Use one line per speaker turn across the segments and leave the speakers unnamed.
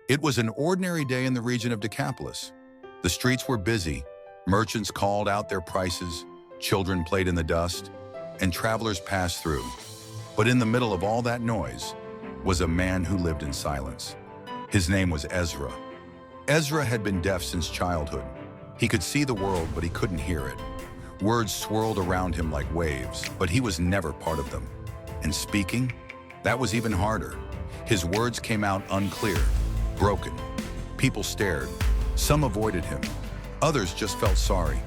It was an ordinary day in the region of Decapolis. The streets were busy, merchants called out their prices, children played in the dust, and travelers passed through. But in the middle of all that noise was a man who lived in silence. His name was Ezra. Ezra had been deaf since childhood. He could see the world, but he couldn't hear it. Words swirled around him like waves, but he was never part of them. And speaking? That was even harder. His words came out unclear, broken. People stared. Some avoided him. Others just felt sorry.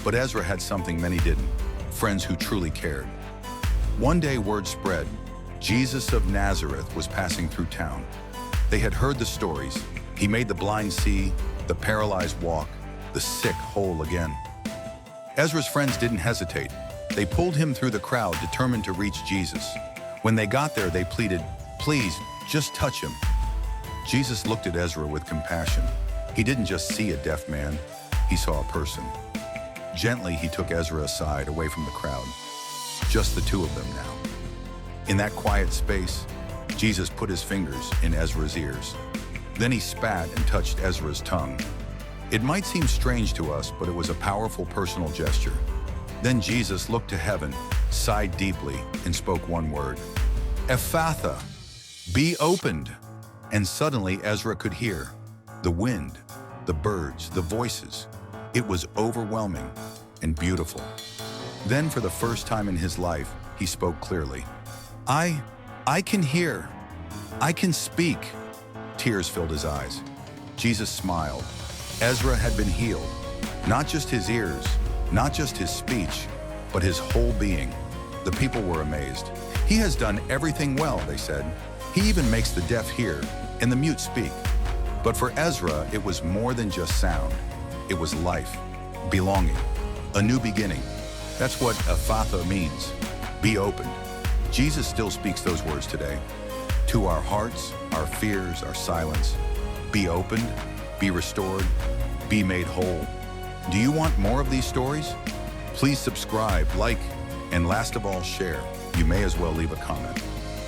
But Ezra had something many didn't: friends who truly cared. One day word spread. Jesus of Nazareth was passing through town. They had heard the stories. He made the blind see, the paralyzed walk, the sick whole again. Ezra's friends didn't hesitate. They pulled him through the crowd, determined to reach Jesus. When they got there, they pleaded, "Please, just touch him." Jesus looked at Ezra with compassion. He didn't just see a deaf man, he saw a person. Gently, he took Ezra aside, away from the crowd. Just the two of them now. In that quiet space, Jesus put his fingers in Ezra's ears. Then he spat and touched Ezra's tongue. It might seem strange to us, but it was a powerful personal gesture. Then Jesus looked to heaven, sighed deeply, and spoke one word: "Ephphatha, be opened." And suddenly Ezra could hear the wind, the birds, the voices. It was overwhelming and beautiful. Then, for the first time in his life, he spoke clearly. I can hear. I can speak." Tears filled his eyes. Jesus smiled. Ezra had been healed. Not just his ears, not just his speech, but his whole being. The people were amazed. "He has done everything well," they said. "He even makes the deaf hear and the mute speak." But for Ezra, it was more than just sound. It was life, belonging, a new beginning. That's what Ephphatha means: be opened. Jesus still speaks those words today. To our hearts, our fears, our silence. Be opened, be restored, be made whole. Do you want more of these stories? Please subscribe, like, and last of all, share. You may as well leave a comment.